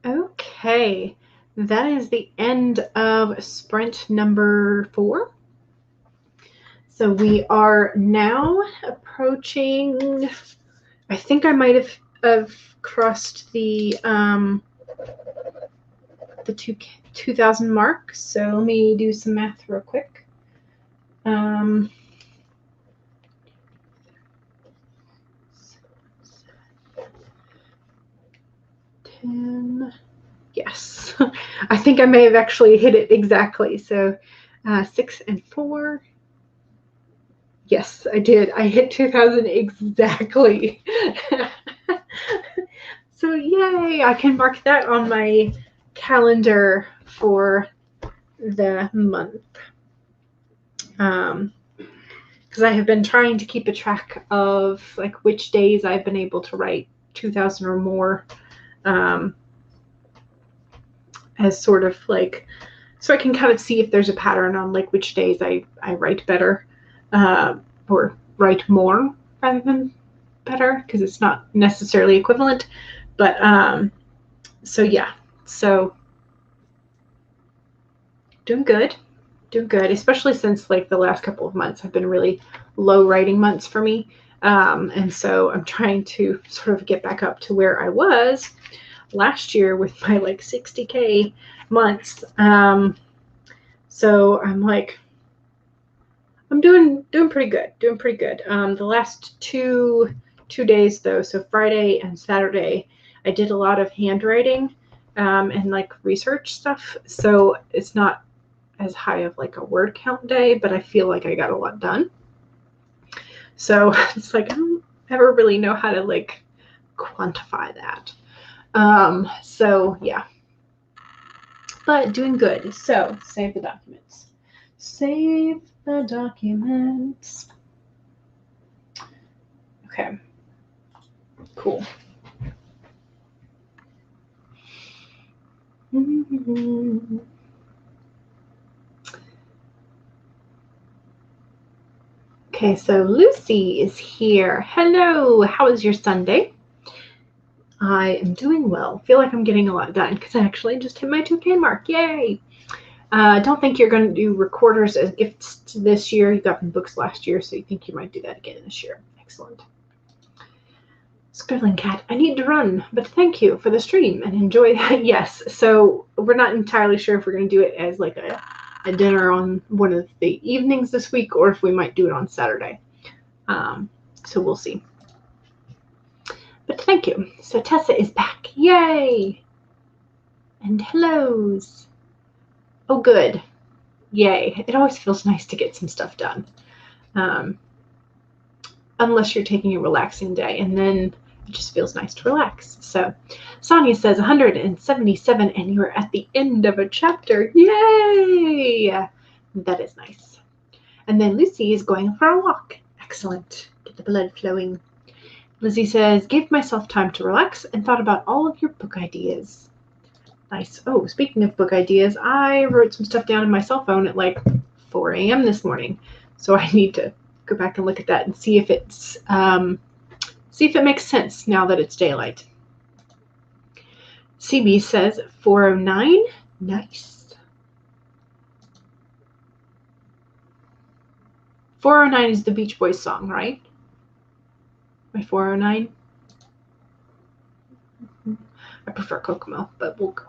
Okay, that is the end of sprint number 4. So we are now approaching, I think I might have crossed the 2,000 mark. So let me do some math real quick. 10. Yes, I think I may have actually hit it exactly. So 6 and 4. Yes, I did. I hit 2,000 exactly. So yay, I can mark that on my calendar for the month. Because I have been trying to keep a track of like which days I've been able to write 2,000 or more, as sort of like, so I can kind of see if there's a pattern on like which days I write better, or write more rather than better, because it's not necessarily equivalent. But so yeah, so doing good, especially since like the last couple of months have been really low writing months for me. And so I'm trying to sort of get back up to where I was last year with my like 60K months. So I'm like, I'm doing pretty good, the last two days though, so Friday and Saturday, I did a lot of handwriting, and like research stuff. So it's not as high of like a word count day, but I feel like I got a lot done. So it's like I don't ever really know how to like quantify that. So yeah, but doing good. So save the documents. Save the documents. Okay. Cool. Okay, so Lucy is here. Hello, how was your Sunday? I am doing well. Feel like I'm getting a lot done because I actually just hit my 2K mark. Yay! Don't think you're going to do recorders as gifts this year. You got them books last year, so you think you might do that again this year. Excellent. Scribbling Cat, I need to run, but thank you for the stream and enjoy that. Yes, so we're not entirely sure if we're going to do it as like a dinner on one of the evenings this week, or if we might do it on Saturday. So we'll see. But thank you. So Tessa is back. Yay! And hellos. Oh, good. Yay. It always feels nice to get some stuff done. Unless you're taking a relaxing day, and then it just feels nice to relax. So Sonia says 177, and you're at the end of a chapter. Yay! That is nice. And then Lucy is going for a walk. Excellent. Get the blood flowing. Lizzie says, gave myself time to relax and thought about all of your book ideas. Nice. Oh, speaking of book ideas, I wrote some stuff down in my cell phone at like 4 a.m. this morning. So I need to go back and look at that and see if it's see if it makes sense now that it's daylight. CB says 409. Nice. 409 is the Beach Boys song, right? My 409. I prefer Kokomo, but we'll go.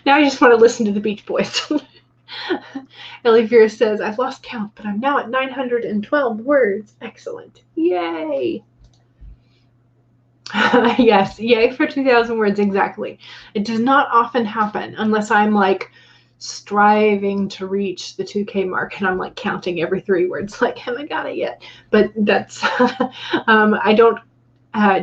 Now I just want to listen to the Beach Boys. Ellie Vera says, I've lost count, but I'm now at 912 words. Excellent. Yay. Yes, yay for 2,000 words, exactly. It does not often happen unless I'm like striving to reach the 2K mark and I'm like counting every 3 words, like, haven't got it yet. But that's, I don't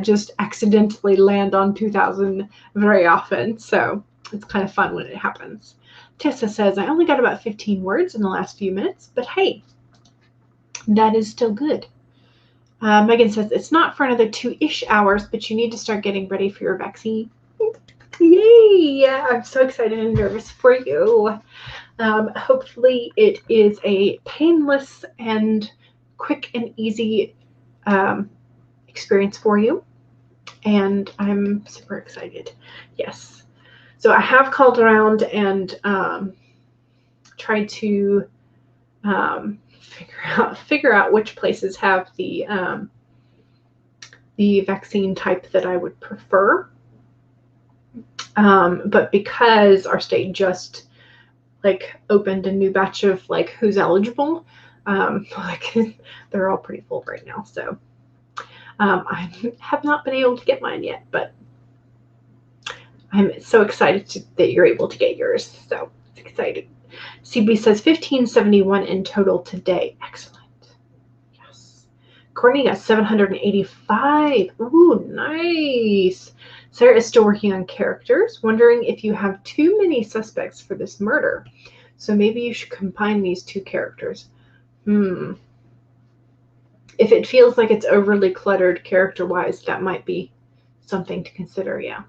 just accidentally land on 2,000 very often, so it's kind of fun when it happens. Tessa says, I only got about 15 words in the last few minutes, but hey, that is still good. Megan says, it's not for another 2-ish hours, but you need to start getting ready for your vaccine. Yay! I'm so excited and nervous for you. Hopefully it is a painless and quick and easy experience for you. And I'm super excited. Yes. So I have called around and tried to figure out which places have the vaccine type that I would prefer. But because our state just like opened a new batch of like who's eligible, like they're all pretty full right now. So I have not been able to get mine yet, but I'm so excited that you're able to get yours. So it's exciting. CB says 1571 in total today. Excellent. Yes. Courtney got 785. Ooh, nice. Sarah is still working on characters, wondering if you have too many suspects for this murder. So maybe you should combine these two characters. If it feels like it's overly cluttered character-wise, that might be something to consider, yeah.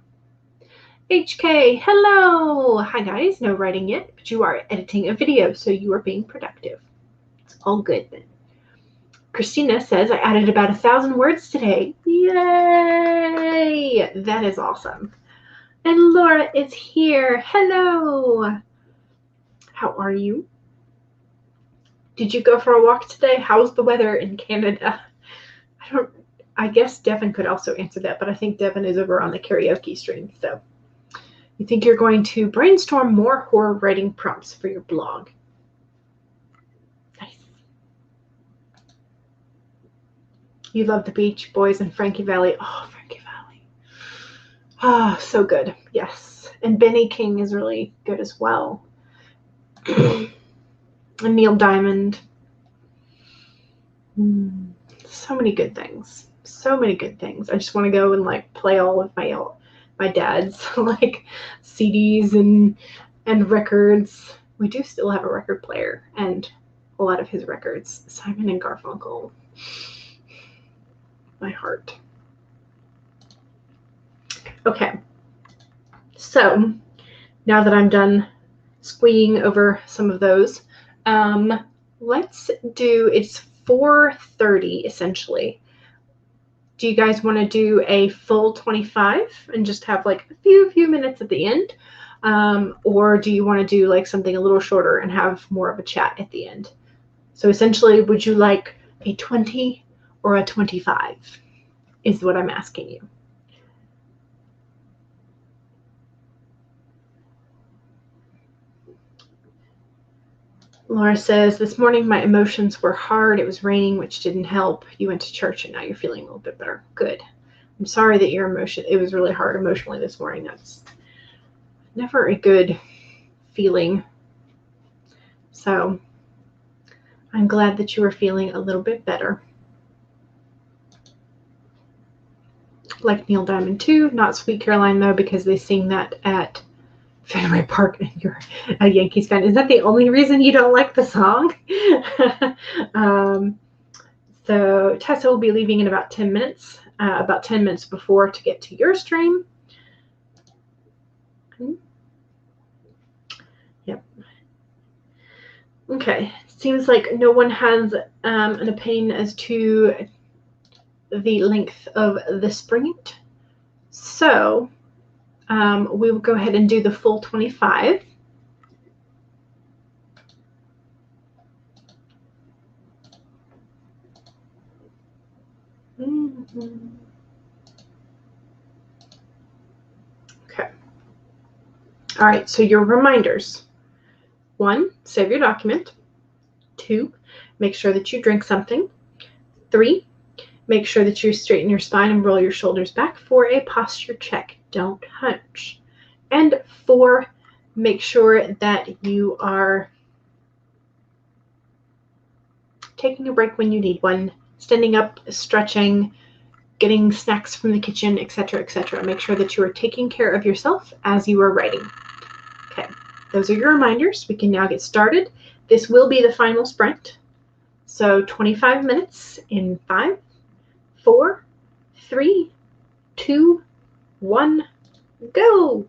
HK, hello! Hi guys, no writing yet, but you are editing a video, so you are being productive. It's all good then. Christina says, I added about 1,000 words today. Yay! That is awesome. And Laura is I Hello! How are you? Did you go for a walk today? How's the weather in Canada? I guess Devin could also answer that, but I think Devin is over on the karaoke stream, so. You think you're going to brainstorm more horror writing prompts for your blog. Nice. You love the Beach Boys and Frankie Valli. Oh, Frankie Valli. Oh, so good. Yes. And Benny King is really good as well. And Neil Diamond. So many good things. So many good things. I just want to go and like play all of my dad's like CDs and records. We do still have a record player and a lot of his records. Simon and Garfunkel. My heart. Okay. So now that I'm done squeeing over some of those, let's do, it's 4:30 essentially. Do you guys want to do a full 25 and just have like a few minutes at the end? Or do you want to do like something a little shorter and have more of a chat at the end? So essentially, would you like a 20 or a 25 is what I'm asking you. Laura says, this morning my emotions were hard. It was raining, which didn't help. You went to church and now you're feeling a little bit better. Good. I'm sorry that it was really hard emotionally this morning. That's never a good feeling. So I'm glad that you are feeling a little bit better. Like Neil Diamond too, not Sweet Caroline though, because they sing that at Fenway Park and you're a Yankees fan. Is that the only reason you don't like the song? So Tessa will be leaving in about 10 minutes, about 10 minutes before to get to your stream. Yep. Okay. Seems like no one has an opinion as to the length of the sprint. So we will go ahead and do the full 25. Okay. All right, so your reminders. 1, save your document. 2, make sure that you drink something. 3, make sure that you straighten your spine and roll your shoulders back for a posture check. Don't hunch. And 4, make sure that you are taking a break when you need one, standing up, stretching, getting snacks from the kitchen, etc., etc. Make sure that you are taking care of yourself as you are writing. Okay, those are your reminders. We can now get started. This will be the final sprint. So 25 minutes in 5, 4, 3, 2, 1, go!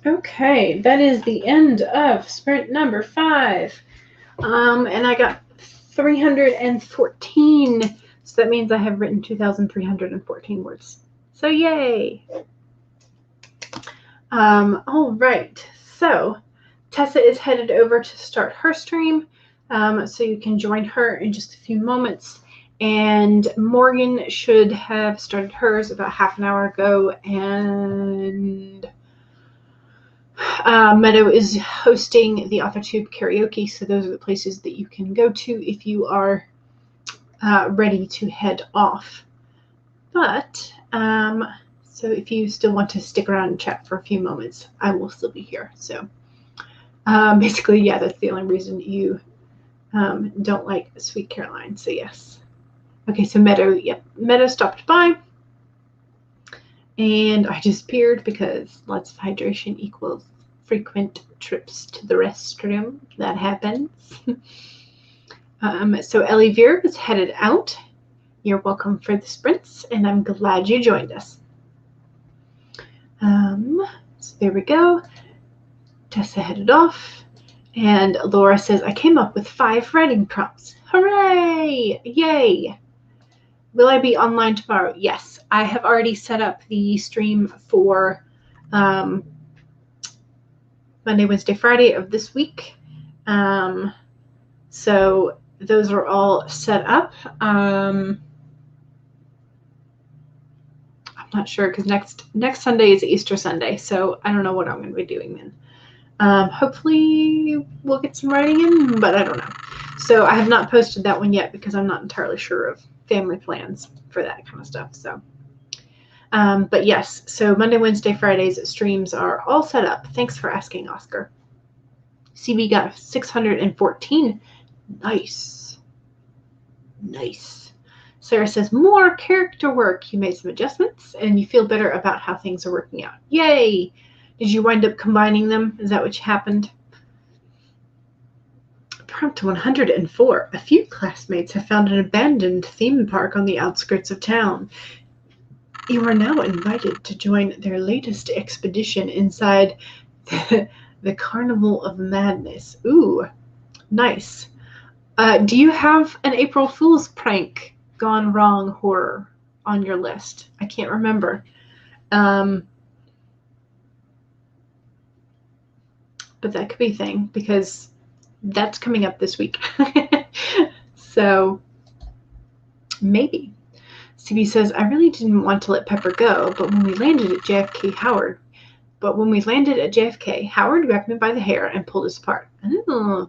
Okay, that is the end of sprint number 5. And I got 314, so that means I have written 2,314 words. So yay! All right, so Tessa is headed over to start her stream, so you can join her in just a few moments. And Morgan should have started hers about half an hour ago, and Meadow is hosting the AuthorTube karaoke, so those are the places that you can go to if you are ready to head off. But so if you still want to stick around and chat for a few moments, I will still be here. So basically, yeah, that's the only reason you don't like Sweet Caroline. So yes. Okay, so Meadow, yep, Meadow stopped by. And I just peered because lots of hydration equals frequent trips to the restroom. That happens. So Ellie Veer is headed out. You're welcome for the sprints, and I'm glad you joined us. So there we go. Tessa headed off. And Laura says, I came up with 5 writing prompts. Hooray! Yay! Will I be online tomorrow? Yes. I have already set up the stream for Monday, Wednesday, Friday of this week. So those are all set up. I'm not sure because next Sunday is Easter Sunday, so I don't know what I'm going to be doing then. Hopefully we'll get some writing in, but I don't know. So I have not posted that one yet because I'm not entirely sure of family plans for that kind of stuff. So, but yes, so Monday, Wednesday, Fridays streams are all set up. Thanks for asking, Oscar. CB got 614. Nice. Sarah says, more character work. You made some adjustments and you feel better about how things are working out. Yay! Did you wind up combining them? Is that what happened? Prompt 104. A few classmates have found an abandoned theme park on the outskirts of town. You are now invited to join their latest expedition inside the Carnival of Madness. Ooh, nice. Do you have an April Fool's prank gone wrong horror on your list? I can't remember. But that could be a thing because that's coming up this week. So maybe. CB says, I really didn't want to let Pepper go, but when we landed at JFK, Howard grabbed me by the hair and pulled us apart. Oh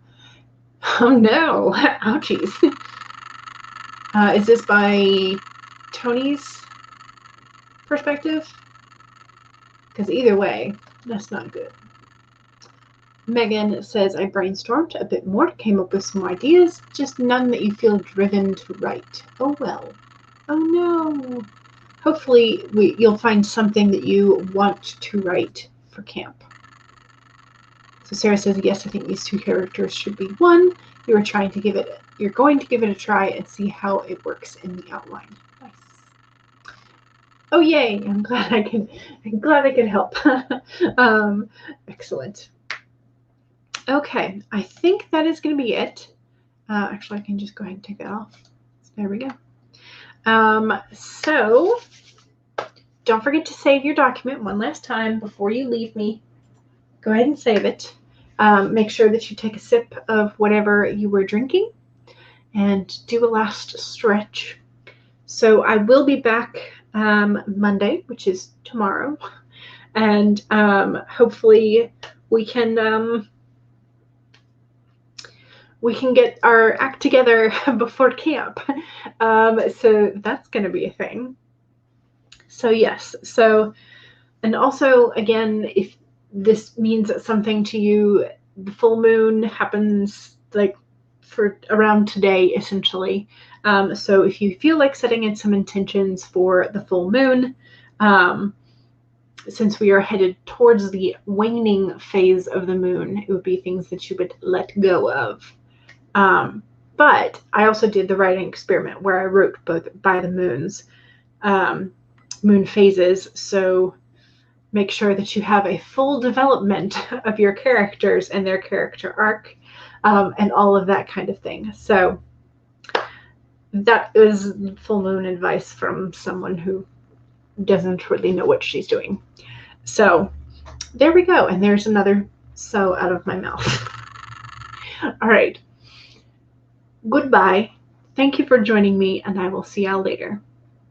no, ouchies. Is this by Tony's perspective? Because either way, that's not good. Megan says, I brainstormed a bit more, came up with some ideas, just none that you feel driven to write. Oh well. Oh no. Hopefully you'll find something that you want to write for camp. So Sarah says, yes, I think these 2 characters should be 1. You're going to give it a try and see how it works in the outline. Nice. Oh yay! I'm glad I could help. Excellent. Okay, I think that is going to be it. Actually, I can just go ahead and take that off. There we go. So don't forget to save your document one last time before you leave me. Go ahead and save it. Make sure that you take a sip of whatever you were drinking and do a last stretch. So I will be back Monday, which is tomorrow, and hopefully we can get our act together before camp. So that's going to be a thing. So yes. So, and also again, if this means something to you, the full moon happens like for around today, essentially. So if you feel like setting in some intentions for the full moon, since we are headed towards the waning phase of the moon, it would be things that you would let go of. But I also did the writing experiment where I wrote both by the moon phases. So make sure that you have a full development of your characters and their character arc, and all of that kind of thing. So that is full moon advice from someone who doesn't really know what she's doing. So there we go. And there's another so out of my mouth. All right. Goodbye. Thank you for joining me, and I will see y'all later.